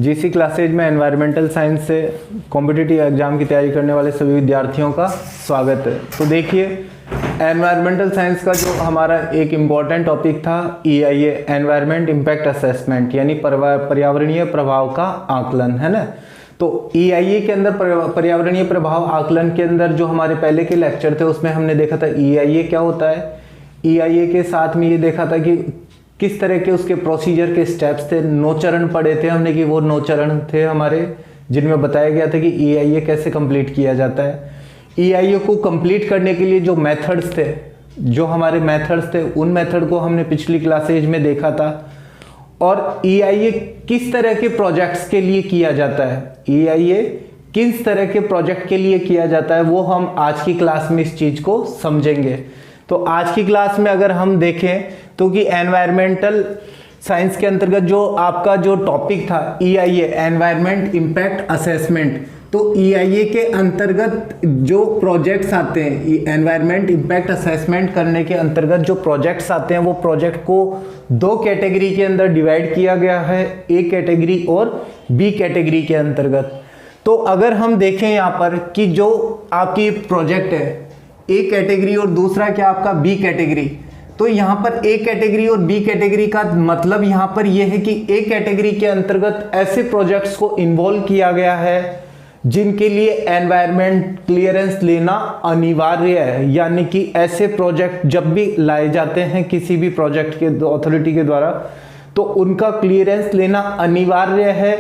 GC classes में environmental science से competitive exam की तैयारी करने वाले सभी विद्यार्थियों का स्वागत है। तो देखिए, एनवायरमेंटल साइंस का जो हमारा एक इम्पॉर्टेंट टॉपिक था EIA एनवायरमेंट इम्पैक्ट असेसमेंट, यानी पर्यावरणीय प्रभाव का आकलन, है ना। तो EIA के अंदर पर्यावरणीय प्रभाव आकलन के अंदर जो हमारे पहले के लेक्चर थे उसमें हमने देखा था EIA क्या होता है। EIA के साथ में ये देखा था कि किस तरह के उसके प्रोसीजर के स्टेप्स थे। 9 चरण पढ़े थे हमने कि वो 9 चरण थे हमारे, जिनमें बताया गया था कि EIA कैसे कंप्लीट किया जाता है। EIA को कंप्लीट करने के लिए जो मेथड्स थे, जो हमारे मेथड्स थे, उन मेथड को हमने पिछली क्लासेज में देखा था। और EIA किस तरह के प्रोजेक्ट्स के लिए किया जाता है, EIA किस तरह के प्रोजेक्ट के लिए किया जाता है, वो हम आज की क्लास में इस चीज को समझेंगे। तो आज की क्लास में अगर हम देखें तो कि एनवायरमेंटल साइंस के अंतर्गत जो आपका जो टॉपिक था EIA एनवायरमेंट इम्पैक्ट असेसमेंट, तो EIA के अंतर्गत जो प्रोजेक्ट्स आते हैं, एनवायरमेंट इम्पैक्ट असेसमेंट करने के अंतर्गत जो प्रोजेक्ट्स आते हैं, वो प्रोजेक्ट को 2 कैटेगरी के अंदर डिवाइड किया गया है, A कैटेगरी और B कैटेगरी के अंतर्गत। तो अगर हम देखें यहाँ पर कि जो आपकी प्रोजेक्ट है A कैटेगरी और दूसरा क्या आपका B कैटेगरी, तो यहाँ पर A कैटेगरी और B कैटेगरी का मतलब यहाँ पर यह है कि A कैटेगरी के अंतर्गत ऐसे प्रोजेक्ट्स को इन्वॉल्व किया गया है जिनके लिए एनवायरमेंट क्लियरेंस लेना अनिवार्य है। यानी कि ऐसे प्रोजेक्ट जब भी लाए जाते हैं किसी भी प्रोजेक्ट के अथॉरिटी के द्वारा, तो उनका क्लियरेंस लेना अनिवार्य है।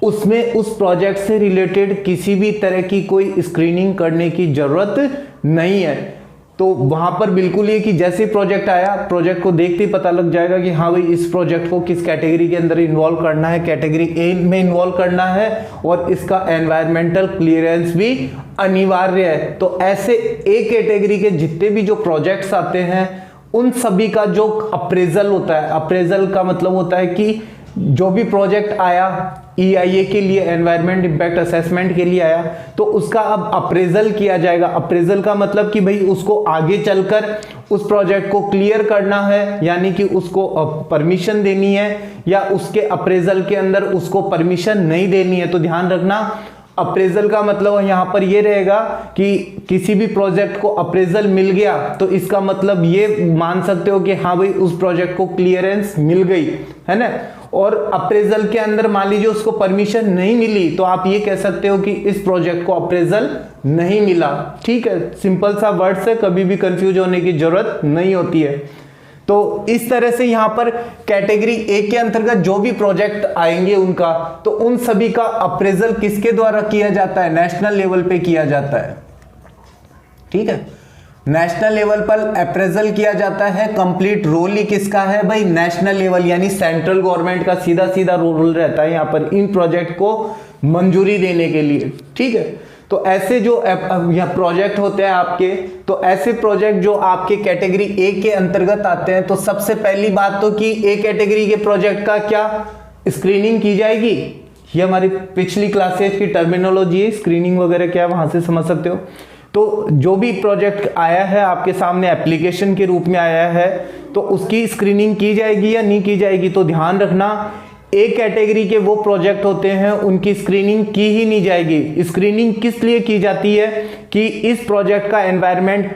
उसमें उस प्रोजेक्ट से रिलेटेड किसी भी तरह की कोई स्क्रीनिंग करने की जरूरत नहीं है। तो वहां पर बिल्कुल ये कि जैसे प्रोजेक्ट आया, प्रोजेक्ट को देखते ही पता लग जाएगा कि हाँ भाई, इस प्रोजेक्ट को किस कैटेगरी के अंदर इन्वॉल्व करना है, कैटेगरी A में इन्वॉल्व करना है, और इसका एनवायरमेंटल क्लियरेंस भी अनिवार्य है। तो ऐसे A कैटेगरी के जितने भी जो प्रोजेक्ट्स आते हैं, उन सभी का जो अप्रेजल होता है, अप्रेजल का मतलब होता है कि जो भी प्रोजेक्ट आया EIA के लिए, एनवायरमेंट इम्पैक्ट असेसमेंट के लिए आया, तो उसका अब अप्रेजल किया जाएगा। अप्रेजल का मतलब कि भाई उसको आगे चलकर उस प्रोजेक्ट को क्लियर करना है, यानी कि उसको परमिशन देनी है, या उसके अप्रेजल के अंदर उसको परमिशन नहीं देनी है। तो ध्यान रखना, अप्रेजल का मतलब यहाँ पर ये रहेगा कि किसी भी प्रोजेक्ट को अप्रेजल मिल गया तो इसका मतलब ये मान सकते हो कि हाँ भाई, उस प्रोजेक्ट को क्लियरेंस मिल गई, है ना। और अप्रेजल के अंदर मान लीजिए उसको परमिशन नहीं मिली, तो आप ये कह सकते हो कि इस प्रोजेक्ट को अप्रेजल नहीं मिला। ठीक है, सिंपल सा वर्ड से, कभी भी कंफ्यूज होने की जरूरत नहीं होती है। तो इस तरह से यहाँ पर कैटेगरी A के अंतर्गत जो भी प्रोजेक्ट आएंगे उनका, तो उन सभी का अप्रेजल किसके द्वारा किया जाता है, नेशनल लेवल पे किया जाता है। ठीक है, नेशनल लेवल पर अप्रेजल किया जाता है। कंप्लीट रोल ही किसका है भाई, नेशनल लेवल, यानी सेंट्रल गवर्नमेंट का सीधा सीधा रोल रहता है यहाँ पर इन प्रोजेक्ट को मंजूरी देने के लिए। ठीक है, तो ऐसे जो प्रोजेक्ट होते हैं आपके, तो ऐसे प्रोजेक्ट जो आपके कैटेगरी A के अंतर्गत आते हैं, तो सबसे पहली बात तो कि A कैटेगरी के प्रोजेक्ट का क्या स्क्रीनिंग की जाएगी। ये हमारी पिछली क्लासेज की टर्मिनोलॉजी है, स्क्रीनिंग वगैरह क्या, वहां से समझ सकते हो। तो जो भी प्रोजेक्ट आया है आपके सामने एप्लीकेशन के रूप में आया है, तो उसकी स्क्रीनिंग की जाएगी या नहीं की जाएगी। तो ध्यान रखना, A कैटेगरी के वो प्रोजेक्ट होते हैं उनकी स्क्रीनिंग की ही नहीं जाएगी। स्क्रीनिंग किस लिए की जाती है कि इस प्रोजेक्ट का एनवायरमेंट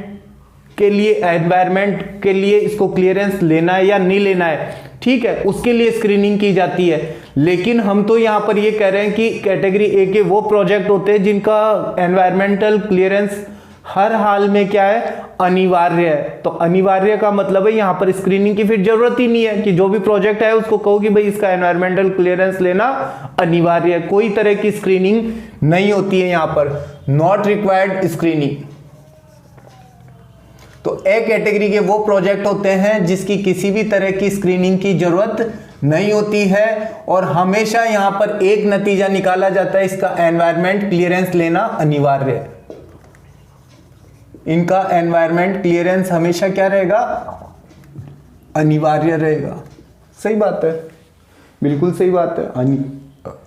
के लिए इसको क्लियरेंस लेना है या नहीं लेना है। ठीक है, उसके लिए स्क्रीनिंग की जाती है। लेकिन हम तो यहाँ पर ये कह रहे हैं कि कैटेगरी A के वो प्रोजेक्ट होते हैं जिनका एनवायरमेंटल क्लियरेंस हर हाल में क्या है, अनिवार्य है। तो अनिवार्य का मतलब है यहाँ पर स्क्रीनिंग की फिर जरूरत ही नहीं है कि जो भी प्रोजेक्ट है उसको कहो कि भाई इसका एनवायरमेंटल क्लियरेंस लेना अनिवार्य है। कोई तरह की स्क्रीनिंग नहीं होती है यहाँ पर, नॉट रिक्वायर्ड स्क्रीनिंग। तो A कैटेगरी के वो प्रोजेक्ट होते हैं जिसकी किसी भी तरह की स्क्रीनिंग की जरूरत नहीं होती है, और हमेशा यहां पर एक नतीजा निकाला जाता है, इसका एनवायरमेंट क्लियरेंस लेना अनिवार्य है। इनका एनवायरमेंट क्लियरेंस हमेशा क्या रहेगा, अनिवार्य रहेगा। सही बात है, बिल्कुल सही बात है,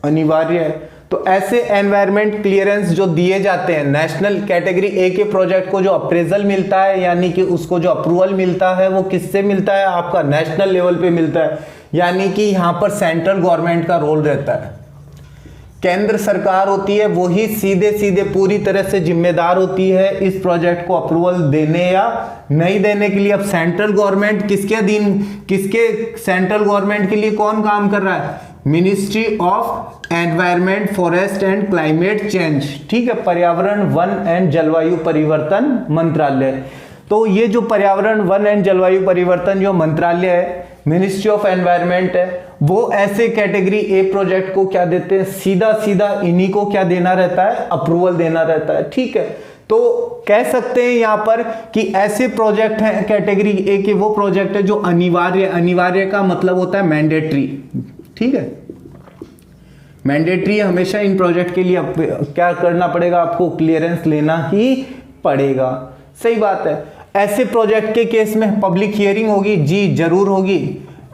अनिवार्य है। तो ऐसे एनवायरमेंट क्लियरेंस जो दिए जाते हैं नेशनल कैटेगरी A के प्रोजेक्ट को, जो अप्रेजल मिलता है, यानी कि उसको जो अप्रूवल मिलता है वो किससे मिलता है, आपका नेशनल लेवल पे मिलता है। यानी कि यहाँ पर सेंट्रल गवर्नमेंट का रोल रहता है। केंद्र सरकार होती है वही सीधे सीधे पूरी तरह से जिम्मेदार होती है इस प्रोजेक्ट को अप्रूवल देने या नहीं देने के लिए। अब सेंट्रल गवर्नमेंट किसके अधीन, सेंट्रल गवर्नमेंट के लिए कौन काम कर रहा है? Ministry of environment, forest and climate change, ठीक है, पर्यावरण, वन एंड जलवायु परिवर्तन मंत्रालय। तो ये जो पर्यावरण, वन एंड जलवायु परिवर्तन जो मंत्रालय है, मिनिस्ट्री ऑफ एनवायरमेंट है, वो ऐसे कैटेगरी ए प्रोजेक्ट को क्या देते हैं, सीधा सीधा इन्हीं को क्या देना रहता है, अप्रूवल देना रहता है, ठीक है। तो कह सकते हैं यहां पर कि ऐसे प्रोजेक्ट हैं कैटेगरी ए के, वो प्रोजेक्ट है जो अनिवार्य, अनिवार्य का मतलब होता है मैंडेटरी, ठीक है, मैंडेटरी हमेशा इन प्रोजेक्ट के लिए क्या करना पड़ेगा, आपको क्लियरेंस लेना ही पड़ेगा, सही बात है। ऐसे प्रोजेक्ट के केस में पब्लिक हियरिंग होगी, जी जरूर होगी।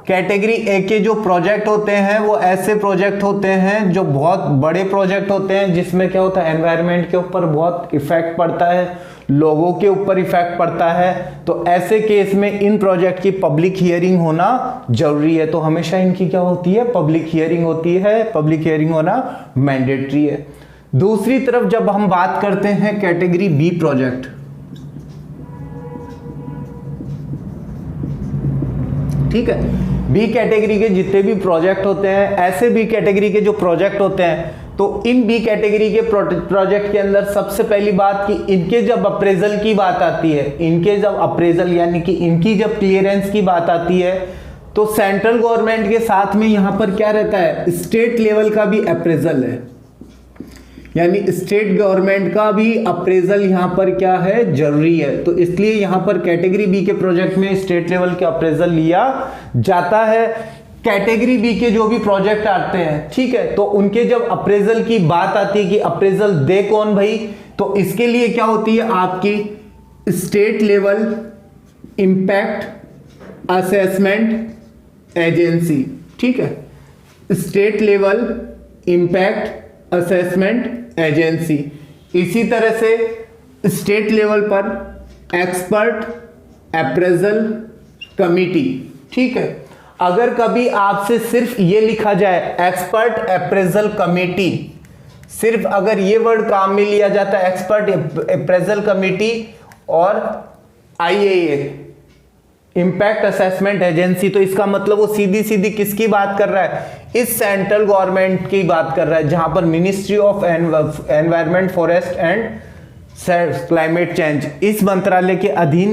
कैटेगरी ए के जो प्रोजेक्ट होते हैं वो ऐसे प्रोजेक्ट होते हैं जो बहुत बड़े प्रोजेक्ट होते हैं, जिसमें क्या होता है, एनवायरनमेंट के ऊपर बहुत इफेक्ट पड़ता है, लोगों के ऊपर इफेक्ट पड़ता है। तो ऐसे केस में इन प्रोजेक्ट की पब्लिक हियरिंग होना जरूरी है। तो हमेशा इनकी क्या होती है, पब्लिक हियरिंग होती है, पब्लिक हियरिंग होना मैंडेटरी है। दूसरी तरफ जब हम बात करते हैं कैटेगरी बी प्रोजेक्ट, ठीक है, बी कैटेगरी के जितने भी प्रोजेक्ट होते हैं, ऐसे बी कैटेगरी के जो प्रोजेक्ट होते हैं, तो इन बी कैटेगरी के प्रोजेक्ट के अंदर सबसे पहली बात कि इनके जब अप्रेजल की बात आती है, इनके जब अप्रेजल यानी कि इनकी जब क्लियरेंस की बात आती है, तो सेंट्रल गवर्नमेंट के साथ में यहां पर क्या रहता है, स्टेट लेवल का भी अप्रेजल है, यानी स्टेट गवर्नमेंट का भी अप्रेजल यहां पर क्या है, जरूरी है। तो इसलिए यहां पर कैटेगरी बी के प्रोजेक्ट में स्टेट लेवल के अप्रेजल लिया जाता है। कैटेगरी बी के जो भी प्रोजेक्ट आते हैं, ठीक है, तो उनके जब अप्रेजल की बात आती है कि अप्रेजल दे कौन भाई, तो इसके लिए क्या होती है आपकी state level impact assessment agency, ठीक है, state level impact assessment agency. इसी तरह से स्टेट लेवल पर एक्सपर्ट अप्रेजल कमिटी, ठीक है। अगर कभी आपसे सिर्फ ये लिखा जाए एक्सपर्ट अप्रेजल कमेटी, सिर्फ अगर ये वर्ड काम में लिया जाता है एक्सपर्ट अप्रेजल कमेटी और आईएए इंपैक्ट असेसमेंट एजेंसी, तो इसका मतलब वो सीधी सीधी किसकी बात कर रहा है, इस सेंट्रल गवर्नमेंट की बात कर रहा है, जहां पर ministry of environment, forest and climate change, इस मंत्रालय के अधीन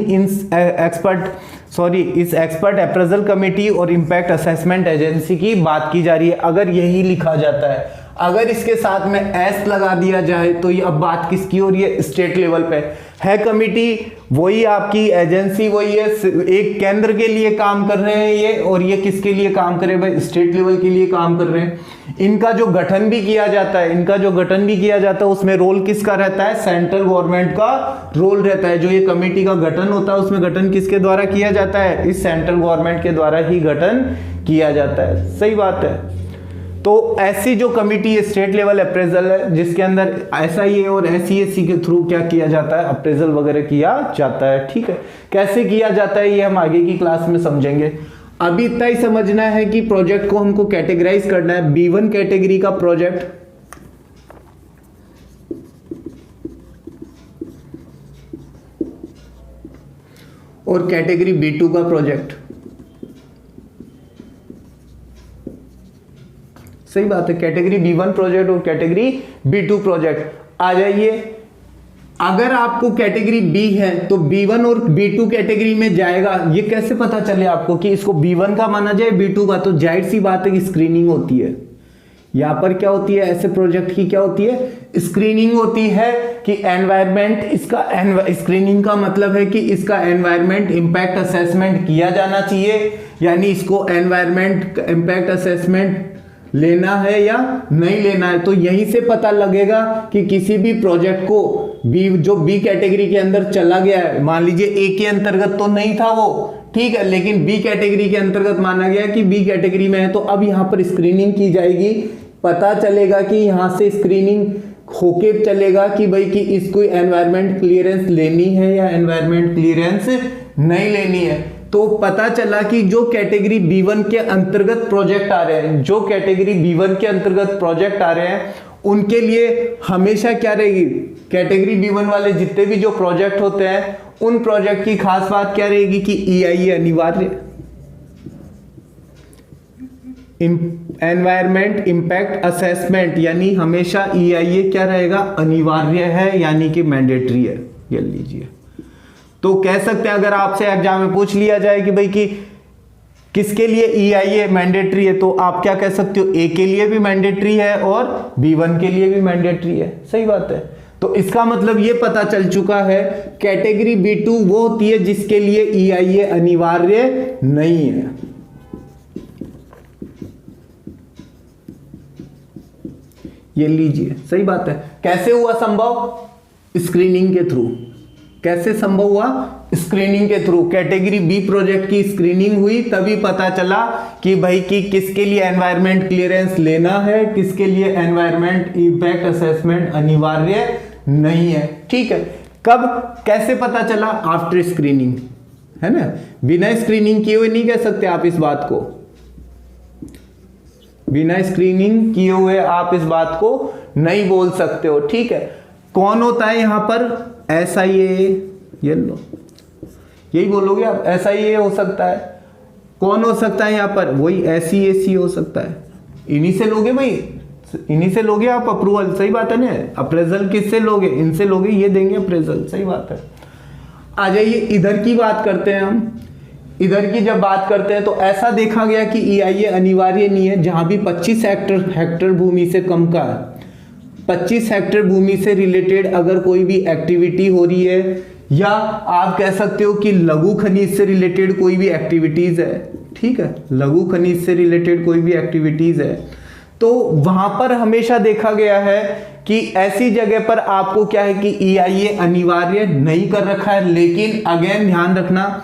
इस एक्सपर्ट अप्रेजल कमेटी और इंपैक्ट असेसमेंट एजेंसी की बात की जा रही है। अगर यही लिखा जाता है, अगर इसके साथ में एस लगा दिया जाए, तो ये अब बात किसकी हो रही है, स्टेट लेवल पे है। कमेटी वही आपकी एजेंसी वही है, एक केंद्र के लिए काम कर रहे हैं ये, और ये किसके लिए काम कर रहे हैं भाई, स्टेट लेवल के लिए काम कर रहे हैं। इनका जो गठन भी किया जाता है, उसमें रोल किसका रहता है, सेंट्रल गवर्नमेंट का रोल रहता है। जो ये कमेटी का गठन होता है, उसमें गठन किसके द्वारा किया जाता है, इस सेंट्रल गवर्नमेंट के द्वारा ही गठन किया जाता है, सही बात है। तो ऐसी जो कमिटी स्टेट लेवल अप्रेजल है, जिसके अंदर SIA और SESC के थ्रू क्या किया जाता है, अप्रेजल वगैरह किया जाता है, ठीक है। कैसे किया जाता है ये हम आगे की क्लास में समझेंगे। अभी इतना ही समझना है कि प्रोजेक्ट को हमको कैटेगराइज करना है। B1 कैटेगरी का प्रोजेक्ट, और कैटेगरी B2 का प्रोजेक्ट, सही बात है, कैटेगरी B1 प्रोजेक्ट और कैटेगरी B2 प्रोजेक्ट। आ जाइए, अगर आपको कैटेगरी B है तो B1 और B2 कैटेगरी में जाएगा, ये कैसे पता चले आपको कि इसको B1 का माना जाए B2 का, तो जाहिर सी बात है कि स्क्रीनिंग होती है। यहां पर क्या होती है, ऐसे प्रोजेक्ट की क्या होती है, स्क्रीनिंग होती है कि एनवायरमेंट, इसका स्क्रीनिंग का मतलब है कि इसका एनवायरमेंट इंपैक्ट असेसमेंट किया जाना चाहिए, यानी इसको एनवायरमेंट इंपैक्ट असेसमेंट लेना है या नहीं लेना है। तो यहीं से पता लगेगा कि किसी भी प्रोजेक्ट को जो बी कैटेगरी के अंदर चला गया है, मान लीजिए ए के अंतर्गत तो नहीं था वो, ठीक है, लेकिन बी कैटेगरी के अंतर्गत माना गया कि बी कैटेगरी में है, तो अब यहां पर स्क्रीनिंग की जाएगी। पता चलेगा कि यहां से स्क्रीनिंग होके चलेगा कि भाई कि इसको एनवायरमेंट क्लियरेंस लेनी है या एनवायरमेंट क्लियरेंस नहीं लेनी है। तो पता चला कि जो कैटेगरी B1 के अंतर्गत प्रोजेक्ट आ रहे हैं, जो कैटेगरी B1 के अंतर्गत प्रोजेक्ट आ रहे हैं, उनके लिए हमेशा क्या रहेगी, कैटेगरी B1 वाले जितने भी जो प्रोजेक्ट होते हैं उन प्रोजेक्ट की खास बात क्या रहेगी कि EIA अनिवार्य, एनवायरमेंट इंपैक्ट असेसमेंट, यानी हमेशा EIA क्या रहेगा, अनिवार्य है, यानी कि मैंडेटरी है। ये लीजिए, तो कह सकते हैं अगर आपसे एग्जाम में पूछ लिया जाए कि भाई कि किसके लिए EIA मैंडेटरी है, तो आप क्या कह सकते हो, A के लिए भी मैंडेटरी है और B1 के लिए भी मैंडेटरी है। सही बात है। तो इसका मतलब ये पता चल चुका है कैटेगरी B2 वो होती है जिसके लिए EIA अनिवार्य नहीं है। ये लीजिए, सही बात है। कैसे हुआ संभव, स्क्रीनिंग के थ्रू। कैसे संभव हुआ, स्क्रीनिंग के थ्रू। कैटेगरी B प्रोजेक्ट की स्क्रीनिंग हुई, तभी पता चला कि भाई कि किसके लिए एनवायरमेंट क्लियरेंस लेना है, किसके लिए एनवायरमेंट इंपैक्ट असेसमेंट अनिवार्य नहीं है। ठीक है, कब कैसे पता चला, आफ्टर स्क्रीनिंग, है ना। बिना स्क्रीनिंग किए हुए नहीं कह सकते आप इस बात को, बिना स्क्रीनिंग किए हुए आप इस बात को नहीं बोल सकते हो। ठीक है, कौन होता है यहां पर, SIA, ये लो, यही बोलोगे आप, SIA हो सकता है। कौन हो सकता है यहां पर, वही SEAC हो सकता है। इन्हीं से लोगे भाई, इन्हीं से लोगे आप अप्रूवल। सही बात है ना। अप्रेजल किससे लोगे, इनसे लोगे, ये देंगे अप्रेजल। सही बात है। आ जाइए इधर की बात करते हैं हम। इधर की जब बात करते हैं तो ऐसा देखा गया कि EIA अनिवार्य नहीं है जहां भी 25 हेक्टर भूमि से कम का है। 25 हेक्टर भूमि से रिलेटेड अगर कोई भी एक्टिविटी हो रही है, या आप कह सकते हो कि लघु खनिज से रिलेटेड कोई भी एक्टिविटीज है, ठीक है, लघु खनिज से रिलेटेड कोई भी एक्टिविटीज है, तो वहां पर हमेशा देखा गया है कि ऐसी जगह पर आपको क्या है कि EIA अनिवार्य नहीं कर रखा है। लेकिन अगेन ध्यान रखना,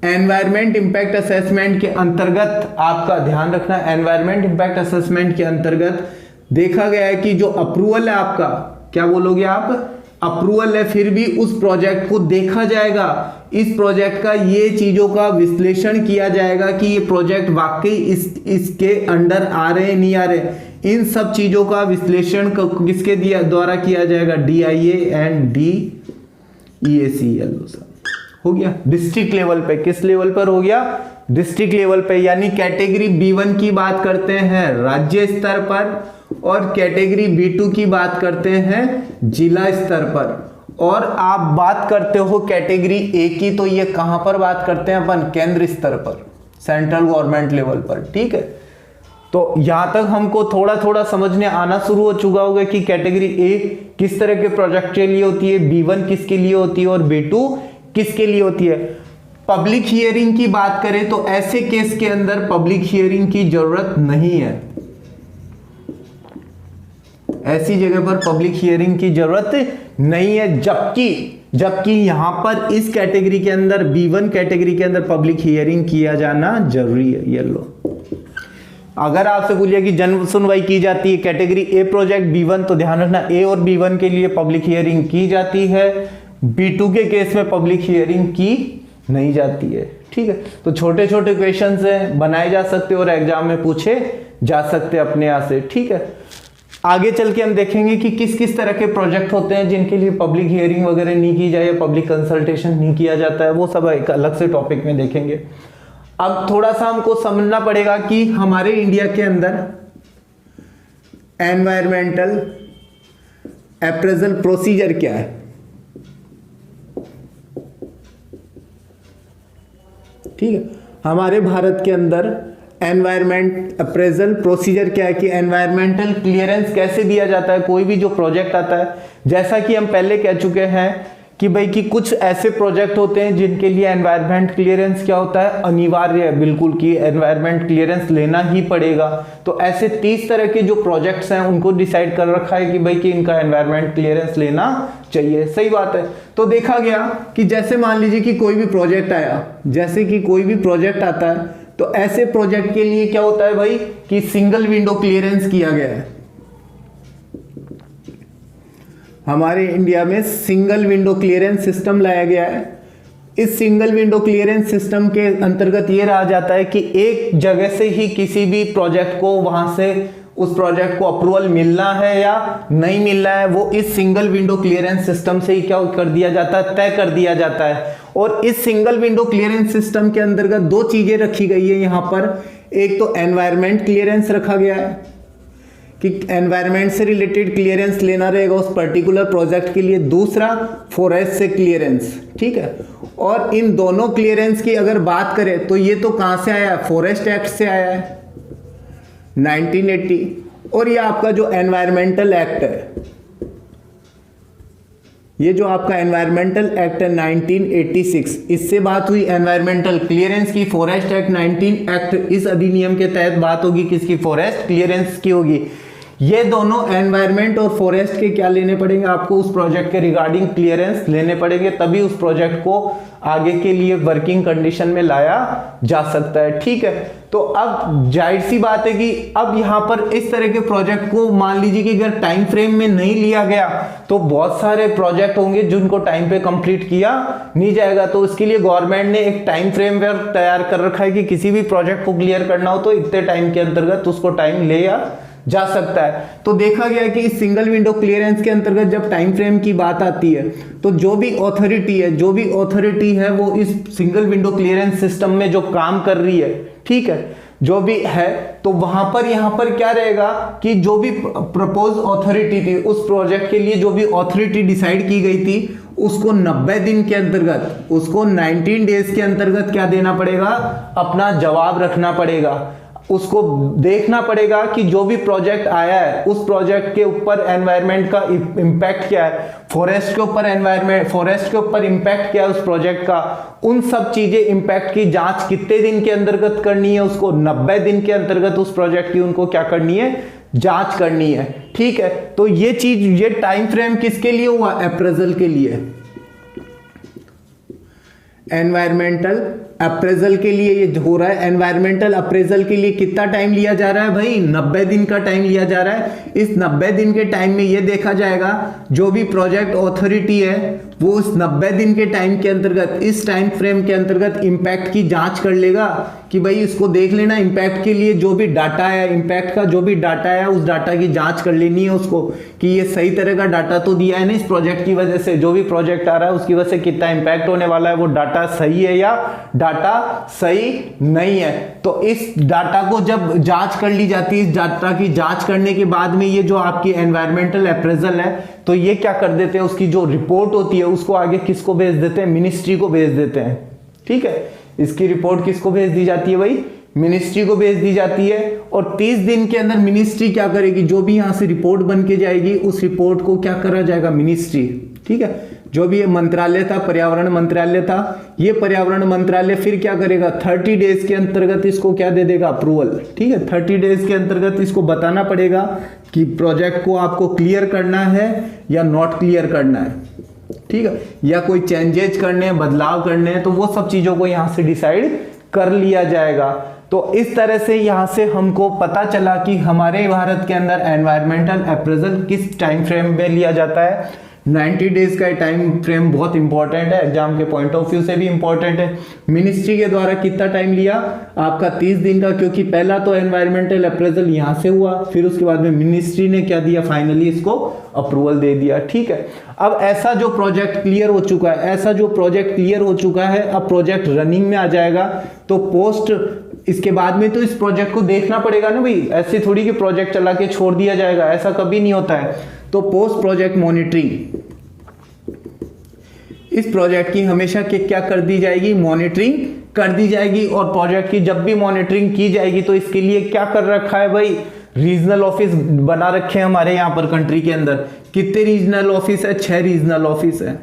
एनवायरमेंट इंपैक्ट असेसमेंट के अंतर्गत आपका ध्यान रखना, एनवायरमेंट इंपैक्ट असेसमेंट के अंतर्गत देखा गया है कि जो अप्रूवल है आपका, क्या बोलोगे आप, अप्रूवल है, फिर भी उस प्रोजेक्ट को देखा जाएगा, इस प्रोजेक्ट का ये चीजों का विश्लेषण किया जाएगा कि ये प्रोजेक्ट वाकई इसके अंडर आ रहे हैं नहीं आ रहे। इन सब चीजों का विश्लेषण किसके द्वारा किया जाएगा, DIA एंड DEAC। हो गया डिस्ट्रिक्ट लेवल पे, किस लेवल पर हो गया, डिस्ट्रिक्ट लेवल पे। यानी कैटेगरी B1 की बात करते हैं राज्य स्तर पर, और कैटेगरी B2 की बात करते हैं जिला स्तर पर, और आप बात करते हो कैटेगरी A की, तो ये कहां पर बात करते हैं अपन, केंद्र स्तर पर, सेंट्रल गवर्नमेंट लेवल पर। ठीक है, तो यहां तक हमको थोड़ा थोड़ा समझने आना शुरू हो चुका होगा कि कैटेगरी A किस तरह के प्रोजेक्ट के लिए होती है, B1 किसके लिए होती है और B2 किसके लिए होती है। पब्लिक हियरिंग की बात करें तो ऐसे केस के अंदर पब्लिक हियरिंग की जरूरत नहीं है, ऐसी जगह पर पब्लिक हियरिंग की जरूरत नहीं है। जबकि यहां पर इस कैटेगरी के अंदर, B1 कैटेगरी के अंदर पब्लिक हियरिंग किया जाना जरूरी है। ये लो, अगर आपसे पूछिए कि जन सुनवाई की जाती है कैटेगरी A प्रोजेक्ट B1, तो ध्यान रखना A और B1 के लिए पब्लिक हियरिंग की जाती है, B2 के केस में पब्लिक हियरिंग की नहीं जाती है। ठीक है, तो छोटे छोटे क्वेश्चंस हैं, बनाए जा सकते और एग्जाम में पूछे जा सकते अपने यहाँ से। ठीक है, आगे चल के हम देखेंगे कि किस किस तरह के प्रोजेक्ट होते हैं जिनके लिए पब्लिक हियरिंग वगैरह नहीं की जाए, पब्लिक कंसल्टेशन नहीं किया जाता है, वो सब एक अलग से टॉपिक में देखेंगे। अब थोड़ा सा हमको समझना पड़ेगा कि हमारे इंडिया के अंदर एनवायरमेंटल अप्रेजल प्रोसीजर क्या है। ठीक है, हमारे भारत के अंदर एनवायरमेंट अप्रेजल प्रोसीजर क्या है कि एनवायरमेंटल क्लियरेंस कैसे दिया जाता है कोई भी जो प्रोजेक्ट आता है। जैसा कि हम पहले कह चुके हैं कि भाई कि कुछ ऐसे प्रोजेक्ट होते हैं जिनके लिए एनवायरमेंट क्लियरेंस क्या होता है, अनिवार्य है बिल्कुल कि एनवायरमेंट क्लियरेंस लेना ही पड़ेगा। तो ऐसे 30 तरह के जो प्रोजेक्ट्स हैं उनको डिसाइड कर रखा है कि भाई कि इनका एनवायरमेंट क्लियरेंस लेना चाहिए। सही बात है। तो देखा गया कि जैसे मान लीजिए कि कोई भी प्रोजेक्ट आया, जैसे कि कोई भी प्रोजेक्ट आता है, तो ऐसे प्रोजेक्ट के लिए क्या होता है भाई कि सिंगल विंडो क्लियरेंस किया गया है। हमारे इंडिया में सिंगल विंडो क्लियरेंस सिस्टम लाया गया है। इस सिंगल विंडो क्लियरेंस सिस्टम के अंतर्गत ये रहा जाता है कि एक जगह से ही किसी भी प्रोजेक्ट को वहां से उस प्रोजेक्ट को अप्रूवल मिलना है या नहीं मिलना है, वो इस सिंगल विंडो क्लियरेंस सिस्टम से ही क्या कर दिया जाता है, तय कर दिया जाता है। और इस सिंगल विंडो क्लियरेंस सिस्टम के अंतर्गत दो चीजें रखी गई है यहाँ पर। एक तो एनवायरमेंट क्लियरेंस रखा गया है कि एनवायरमेंट से रिलेटेड क्लियरेंस लेना रहेगा उस पर्टिकुलर प्रोजेक्ट के लिए, दूसरा फॉरेस्ट से क्लियरेंस, ठीक है। और इन दोनों क्लियरेंस की अगर बात करें तो ये तो कहां से आया है, फॉरेस्ट एक्ट से आया है 1980, और ये आपका जो एनवायरमेंटल एक्ट है, ये जो आपका एनवायरमेंटल एक्ट है 1986, इससे बात हुई एनवायरमेंटल क्लियरेंस की। फॉरेस्ट एक्ट 19 एक्ट, इस अधिनियम के तहत बात होगी किसकी, फॉरेस्ट क्लियरेंस की होगी। ये दोनों एनवायरमेंट और फॉरेस्ट के क्या लेने पड़ेंगे आपको, उस प्रोजेक्ट के रिगार्डिंग क्लियरेंस लेने पड़ेंगे, तभी उस प्रोजेक्ट को आगे के लिए वर्किंग कंडीशन में लाया जा सकता है, ठीक है। तो अब जाहिर सी बात है कि अब यहां पर इस तरह के प्रोजेक्ट को मान लीजिए कि अगर टाइम फ्रेम में नहीं लिया गया तो बहुत सारे प्रोजेक्ट होंगे जिनको टाइम पे कंप्लीट किया नहीं जाएगा। तो इसके लिए गवर्नमेंट ने एक टाइम फ्रेमवर्क तैयार कर रखा है कि किसी भी प्रोजेक्ट को क्लियर करना हो तो इतने टाइम के अंतर्गत उसको टाइम लिया जा सकता है। तो देखा गया कि इस सिंगल विंडो क्लियरेंस के अंतर्गत जब टाइम फ्रेम की बात आती है तो जो भी अथॉरिटी है वो इस सिंगल विंडो क्लियरेंस सिस्टम में जो काम कर रही है, ठीक है, जो भी है, तो वहां पर यहां पर क्या रहेगा कि जो भी प्रपोज अथॉरिटी थी उस प्रोजेक्ट के लिए जो भी अथॉरिटी डिसाइड की गई थी उसको 90 दिन के अंतर्गत, उसको 19 डेज के अंतर्गत क्या देना पड़ेगा, अपना जवाब रखना पड़ेगा। उसको देखना पड़ेगा कि जो भी प्रोजेक्ट आया है उस प्रोजेक्ट के ऊपर एनवायरनमेंट का इम्पैक्ट क्या है, फॉरेस्ट के ऊपर इम्पैक्ट क्या है उस प्रोजेक्ट का, उन सब चीजें इम्पैक्ट की जांच कितने दिन के अंतर्गत करनी है, उसको 90 दिन के अंतर्गत उस प्रोजेक्ट की उनको क्या करनी है, जांच करनी है, ठीक है। तो ये चीज, ये टाइम फ्रेम किसके लिए हुआ, अप्रेजल के लिए, एनवायरमेंटल अप्रेजल के लिए ये हो रहा है। एनवायरमेंटल अप्रेजल के लिए कितना टाइम लिया जा रहा है भाई, 90 दिन का टाइम लिया जा रहा है। इस 90 दिन के टाइम में ये देखा जाएगा जो भी प्रोजेक्ट अथॉरिटी है वो उस 90 दिन के टाइम के अंतर्गत, इस टाइम फ्रेम के अंतर्गत इम्पैक्ट की जांच कर लेगा कि भाई इसको देख लेना, इम्पैक्ट के लिए जो भी डाटा है, इम्पैक्ट का जो भी डाटा है उस डाटा की जांच कर लेनी है उसको कि ये सही तरह का डाटा तो दिया है ना, इस प्रोजेक्ट की वजह से जो भी प्रोजेक्ट आ रहा है उसकी वजह से कितना इम्पैक्ट होने वाला है, वो डाटा सही है या डाटा सही नहीं है। तो इस डाटा को जब जांच कर ली जाती है, इस डाटा की जांच करने के बाद में ये जो आपकी एनवायरमेंटल अप्रेजल है तो ये क्या कर देते हैं, उसकी जो रिपोर्ट होती है उसको आगे किसको भेज देते हैं, मिनिस्ट्री को भेज देते हैं, ठीक है। इसकी रिपोर्ट किसको भेज दी जाती है भाई, मिनिस्ट्री को भेज दी जाती है। और 30 दिन के अंदर मिनिस्ट्री क्या करेगी, जो भी यहां से रिपोर्ट बन के जाएगी उस रिपोर्ट को क्या करा जाएगा, मिनिस्ट्री, ठीक है। जो भी ये मंत्रालय था, पर्यावरण मंत्रालय था, ये पर्यावरण मंत्रालय फिर क्या करेगा, 30 डेज के अंतर्गत इसको क्या दे देगा, अप्रूवल, ठीक है। 30 डेज के अंतर्गत इसको बताना पड़ेगा कि प्रोजेक्ट को आपको क्लियर करना है या नॉट क्लियर करना है, ठीक है, या कोई चेंजेज करने हैं, बदलाव करने हैं, तो वो सब चीजों को यहां से डिसाइड कर लिया जाएगा। तो इस तरह से यहां से हमको पता चला कि हमारे भारत के अंदर एनवायरमेंटल अप्रेजल किस टाइम फ्रेम में लिया जाता है। 90 डेज का टाइम फ्रेम बहुत इंपॉर्टेंट है, एग्जाम के पॉइंट ऑफ व्यू से भी इंपॉर्टेंट है। मिनिस्ट्री के द्वारा कितना टाइम लिया आपका, 30 दिन का, क्योंकि पहला तो एनवायरमेंटल अप्रेजल यहां से हुआ, फिर उसके बाद में मिनिस्ट्री ने क्या दिया, फाइनली इसको अप्रूवल दे दिया, ठीक है। अब ऐसा जो प्रोजेक्ट क्लियर हो चुका है, अब प्रोजेक्ट रनिंग में आ जाएगा, तो पोस्ट इसके बाद में तो इस प्रोजेक्ट को देखना पड़ेगा ना भाई, ऐसे थोड़ी कि प्रोजेक्ट चला के छोड़ दिया जाएगा, ऐसा कभी नहीं होता है। तो पोस्ट प्रोजेक्ट मॉनिटरिंग, इस प्रोजेक्ट की हमेशा क्या कर दी जाएगी, मॉनिटरिंग कर दी जाएगी। और प्रोजेक्ट की जब भी मॉनिटरिंग की जाएगी तो इसके लिए क्या कर रखा है भाई, रीजनल ऑफिस बना रखे हैं हमारे यहाँ पर कंट्री के अंदर। कितने रीजनल ऑफिस है, 6 रीजनल ऑफिस है।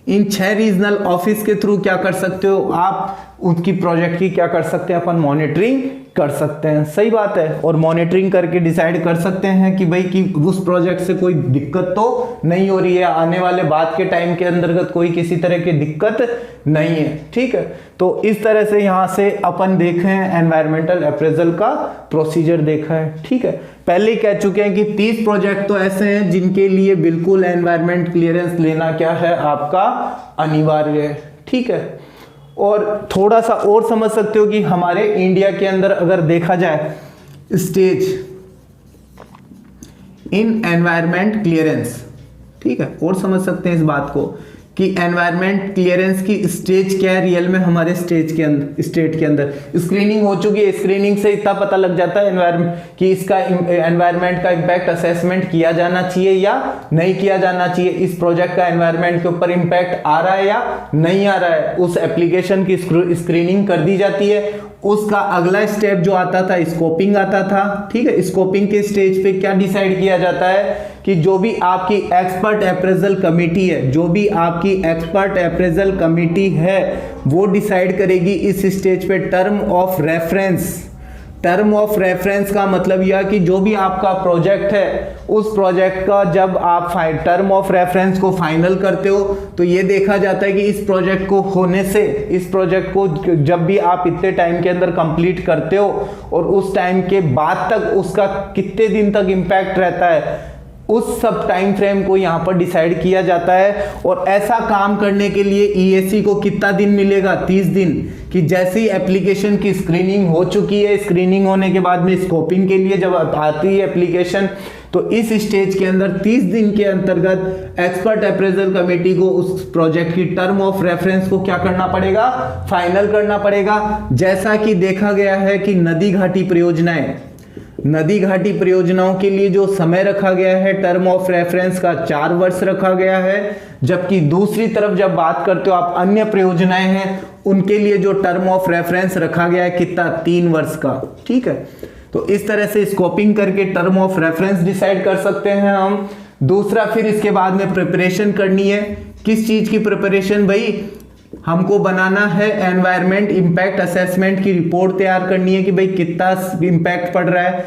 इन 6 रीजनल ऑफिस के थ्रू क्या कर सकते हो आप, उनकी प्रोजेक्ट की क्या कर सकते हैं अपन, मॉनिटरिंग कर सकते हैं, सही बात है। और मॉनिटरिंग करके डिसाइड कर सकते हैं कि भाई कि उस प्रोजेक्ट से कोई दिक्कत तो नहीं हो रही है, आने वाले बाद के टाइम के अंतर्गत कोई किसी तरह की दिक्कत नहीं है, ठीक है। तो इस तरह से यहां से अपन देखे हैं एनवायरमेंटल अप्रेजल का प्रोसीजर देखा है, ठीक है। पहले ही कह चुके हैं कि 30 प्रोजेक्ट तो ऐसे हैं जिनके लिए बिल्कुल एनवायरमेंट क्लियरेंस लेना क्या है आपका, अनिवार्य है, ठीक है। और थोड़ा सा और समझ सकते हो कि हमारे इंडिया के अंदर अगर देखा जाए स्टेज इन एनवायरमेंट क्लियरेंस, ठीक है, और समझ सकते हैं इस बात को कि एनवायरमेंट क्लियरेंस की स्टेज क्या है रियल में हमारे स्टेट के अंदर स्क्रीनिंग हो चुकी है। स्क्रीनिंग से इतना पता लग जाता है एनवायरमेंट कि इसका एनवायरमेंट का इम्पैक्ट असेसमेंट किया जाना चाहिए या नहीं किया जाना चाहिए, इस प्रोजेक्ट का एनवायरमेंट के ऊपर इम्पैक्ट आ रहा है या नहीं आ रहा है, उस एप्लीकेशन की स्क्रीनिंग कर दी जाती है। उसका अगला स्टेप जो आता था स्कोपिंग आता था, ठीक है। स्कोपिंग के स्टेज पे क्या डिसाइड किया जाता है कि जो भी आपकी एक्सपर्ट अप्रेजल कमेटी है, जो भी आपकी एक्सपर्ट अप्रेजल कमेटी है वो डिसाइड करेगी इस स्टेज पे term of reference. Term of reference का मतलब यह कि जो भी आपका प्रोजेक्ट है उस प्रोजेक्ट का जब आप टर्म ऑफ रेफरेंस को फाइनल करते हो तो ये देखा जाता है कि इस प्रोजेक्ट को होने से, इस प्रोजेक्ट को जब भी आप इतने टाइम के अंदर कंप्लीट करते हो और उस टाइम के बाद तक उसका कितने दिन तक इम्पैक्ट रहता है, उस सब टाइम फ्रेम को यहाँ पर डिसाइड किया जाता है। और ऐसा काम करने के लिए ईएसी को कितना दिन मिलेगा, 30 दिन, कि जैसी एप्लीकेशन की स्क्रीनिंग हो चुकी है, स्क्रीनिंग होने के बाद में स्कोपिंग के लिए जब आती है एप्लीकेशन तो इस स्टेज के अंदर 30 दिन के अंतर्गत एक्सपर्ट अप्रेजल कमेटी को उस प्रोजेक्ट की टर्म ऑफ रेफरेंस को क्या करना पड़ेगा, फाइनल करना पड़ेगा। जैसा कि देखा गया है कि नदी घाटी परियोजनाओं के लिए जो समय रखा गया है टर्म ऑफ रेफरेंस का 4 वर्ष रखा गया है, जबकि दूसरी तरफ जब बात करते हो आप अन्य परियोजनाएं हैं उनके लिए जो टर्म ऑफ रेफरेंस रखा गया है कितना, 3 वर्ष का, ठीक है। तो इस तरह से स्कोपिंग करके टर्म ऑफ रेफरेंस डिसाइड कर सकते हैं हम। दूसरा, फिर इसके बाद में प्रिपरेशन करनी है। किस चीज की प्रिपरेशन भाई, हमको बनाना है एनवायरमेंट इम्पैक्ट असेसमेंट की रिपोर्ट तैयार करनी है कि भाई कितना इम्पैक्ट पड़ रहा है।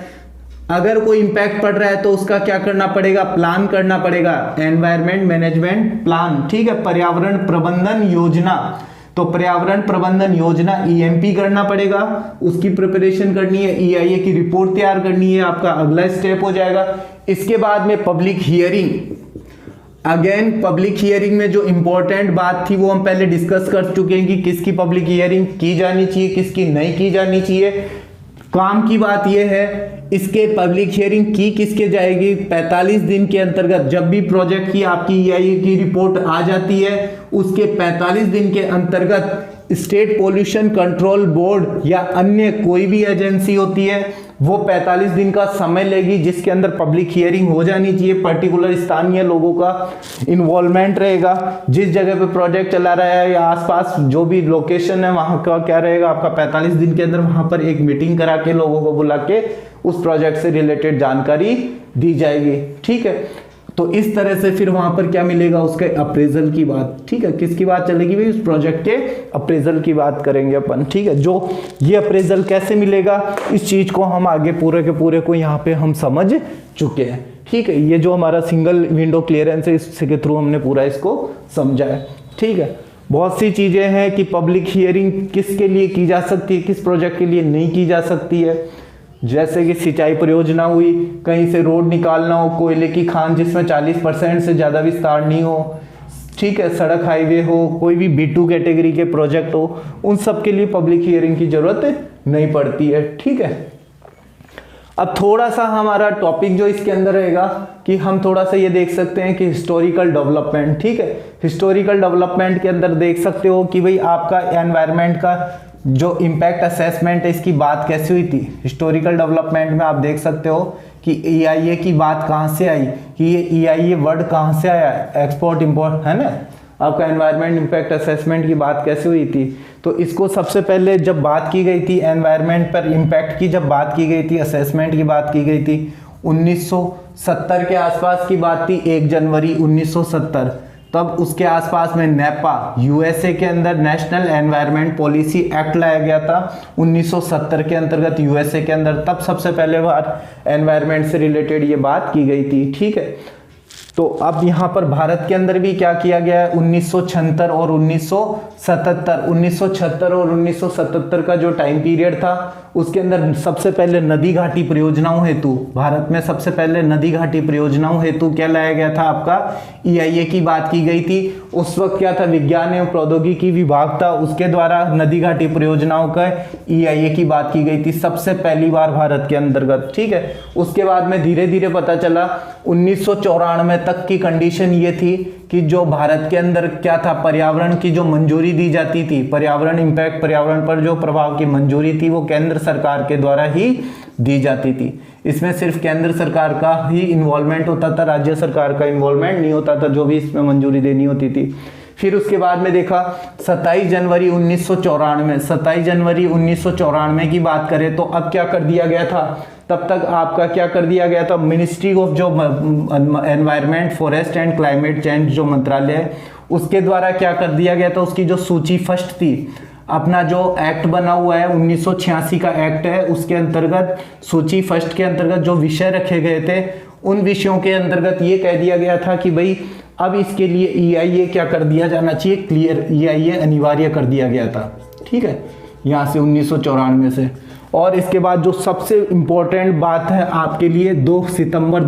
अगर कोई इम्पैक्ट पड़ रहा है तो उसका क्या करना पड़ेगा, प्लान करना पड़ेगा, एनवायरमेंट मैनेजमेंट प्लान, ठीक है, पर्यावरण प्रबंधन योजना। तो पर्यावरण प्रबंधन योजना ईएमपी करना पड़ेगा, उसकी प्रिपरेशन करनी है, ईआईए की रिपोर्ट तैयार करनी है, आपका अगला स्टेप हो जाएगा। इसके बाद में public hearing. Again public hearing में जो इंपॉर्टेंट बात थी वो हम पहले डिस्कस कर चुके हैं कि किसकी पब्लिक हियरिंग की जानी चाहिए, किसकी नहीं की जानी चाहिए। काम की बात यह है इसके पब्लिक हियरिंग की किसके जाएगी, 45 दिन के अंतर्गत जब भी प्रोजेक्ट की आपकी ईआईए की रिपोर्ट आ जाती है उसके 45 दिन के अंतर्गत स्टेट पोल्यूशन कंट्रोल बोर्ड या अन्य कोई भी एजेंसी होती है वो 45 दिन का समय लेगी जिसके अंदर पब्लिक हियरिंग हो जानी चाहिए। पर्टिकुलर स्थानीय लोगों का इन्वॉल्वमेंट रहेगा, जिस जगह पे प्रोजेक्ट चला रहा है या आसपास जो भी लोकेशन है वहां का क्या रहेगा, आपका 45 दिन के अंदर वहां पर एक मीटिंग करा के लोगों को बुला के उस प्रोजेक्ट से रिलेटेड जानकारी दी जाएगी, ठीक है। तो इस तरह से फिर वहां पर क्या मिलेगा, उसके अप्रेजल की बात, ठीक है। किसकी बात चलेगी भाई, उस प्रोजेक्ट के अप्रेजल की बात करेंगे अपन, ठीक है। जो ये अप्रेजल कैसे मिलेगा इस चीज को हम आगे पूरे के पूरे को यहाँ पे हम समझ चुके हैं, ठीक है। ये जो हमारा सिंगल विंडो क्लियरेंस है इसके थ्रू हमने पूरा इसको समझा है, ठीक है। बहुत सी चीजें हैं कि पब्लिक हियरिंग किसके लिए की जा सकती है, किस प्रोजेक्ट के लिए नहीं की जा सकती है। जैसे कि सिंचाई परियोजना हुई, कहीं से रोड निकालना हो, कोयले की खान जिसमें 40% से ज़्यादा विस्तार नहीं हो, ठीक है, सड़क हाईवे हो, कोई भी B2 कैटेगरी के प्रोजेक्ट हो, उन सब के लिए पब्लिक हियरिंग की जरूरत नहीं पड़ती है, ठीक है। अब थोड़ा सा हमारा टॉपिक जो इसके अंदर रहेगा कि हम थोड़ा सा ये देख सकते हैं कि हिस्टोरिकल डेवलपमेंट, ठीक है। हिस्टोरिकल डेवलपमेंट के अंदर देख सकते हो कि भाई आपका एनवायरनमेंट का जो इम्पैक्ट असेसमेंट है इसकी बात कैसे हुई थी। हिस्टोरिकल डेवलपमेंट में आप देख सकते हो कि ईआईए की बात कहाँ से आई, कि ये ईआईए वर्ड कहाँ से आया, एक्सपोर्ट इंपोर्ट, है ना। आपका एनवायरनमेंट इम्पैक्ट असेसमेंट की बात कैसे हुई थी, तो इसको सबसे पहले जब बात की गई थी एनवायरनमेंट पर इम्पैक्ट की, जब बात की गई थी, असेसमेंट की बात की गई थी 1970 के आसपास की बात थी, 1 जनवरी 1970। तब उसके आसपास में नेपा यूएसए के अंदर नेशनल एनवायरनमेंट पॉलिसी एक्ट लाया गया था 1970 के अंतर्गत यूएसए के अंदर। तब सबसे पहले बार एनवायरनमेंट से रिलेटेड ये बात की गई थी, ठीक है। तो अब यहाँ पर भारत के अंदर भी क्या किया गया है, 1976 और 1977 और 1977 का जो टाइम पीरियड था उसके अंदर सबसे पहले नदी घाटी परियोजनाओं हेतु, भारत में सबसे पहले नदी घाटी परियोजनाओं हेतु क्या लाया गया था, आपका EIA की बात की गई थी। उस वक्त क्या था, विज्ञान एवं प्रौद्योगिकी विभाग था, उसके द्वारा नदी घाटी परियोजनाओं का EIA की बात की गई थी सबसे पहली बार भारत के अंतर्गत, ठीक है। उसके बाद में धीरे धीरे पता चला 1994 तक की कंडीशन ये थी कि जो भारत के अंदर क्या था, पर्यावरण की जो मंजूरी दी जाती थी, पर्यावरण इंपैक्ट, पर्यावरण पर जो प्रभाव की मंजूरी थी वो केंद्र सरकार के द्वारा ही दी जाती थी। इसमें सिर्फ केंद्र सरकार का ही इन्वॉल्वमेंट होता था, राज्य सरकार का इन्वॉल्वमेंट नहीं होता था जो भी इसमें मंजूरी देनी होती थी। फिर उसके बाद में देखा 27 जनवरी 1994 की बात करें तो अब क्या कर दिया गया था, तब तक आपका क्या कर दिया गया था, मिनिस्ट्री ऑफ जो environment, forest and climate change जो मंत्रालय है उसके द्वारा क्या कर दिया गया था, उसकी जो सूची फर्स्ट थी, अपना जो एक्ट बना हुआ है 1986 का एक्ट है, उसके अंतर्गत सूची फर्स्ट के अंतर्गत जो विषय रखे गए थे उन विषयों के अंतर्गत ये कह दिया गया था कि भाई अब इसके लिए EIA क्या कर दिया जाना चाहिए, क्लियर EIA अनिवार्य कर दिया गया था, ठीक है, यहाँ से 1994 से। और इसके बाद जो सबसे इम्पोर्टेंट बात है आपके लिए 2 सितंबर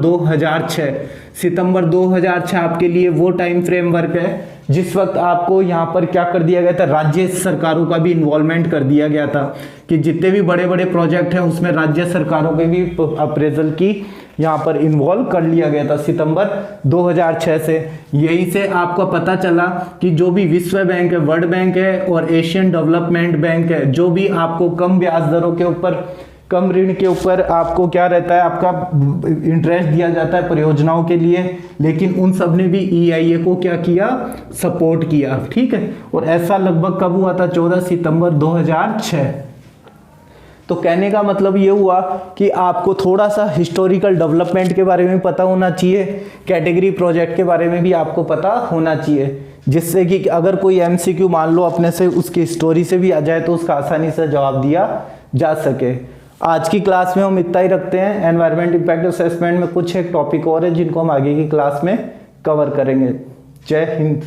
2006 आपके लिए वो टाइम फ्रेमवर्क है जिस वक्त आपको यहाँ पर क्या कर दिया गया था, राज्य सरकारों का भी इन्वॉल्वमेंट कर दिया गया था कि जितने भी बड़े बड़े प्रोजेक्ट हैं उसमें राज्य सरकारों के भी अप्रेजल की यहाँ पर इन्वॉल्व कर लिया गया था सितंबर 2006 से। यही से आपको पता चला कि जो भी विश्व बैंक है, वर्ल्ड बैंक है और एशियन डेवलपमेंट बैंक है, जो भी आपको कम ब्याज दरों के ऊपर, कम ऋण के ऊपर आपको क्या रहता है, आपका इंटरेस्ट दिया जाता है परियोजनाओं के लिए, लेकिन उन सब ने भी EIA को क्या किया, सपोर्ट किया, ठीक है। और ऐसा लगभग कब हुआ था, 14 सितंबर 2006। तो कहने का मतलब ये हुआ कि आपको थोड़ा सा हिस्टोरिकल डेवलपमेंट के बारे में पता होना चाहिए, कैटेगरी प्रोजेक्ट के बारे में भी आपको पता होना चाहिए, जिससे कि अगर कोई MCQ मान लो अपने से उसकी स्टोरी से भी आ जाए तो उसका आसानी से जवाब दिया जा सके। आज की क्लास में हम इतना ही रखते हैं। एनवायरमेंट इम्पैक्ट असेसमेंट में कुछ एक टॉपिक और है जिनको हम आगे की क्लास में कवर करेंगे। जय हिंद।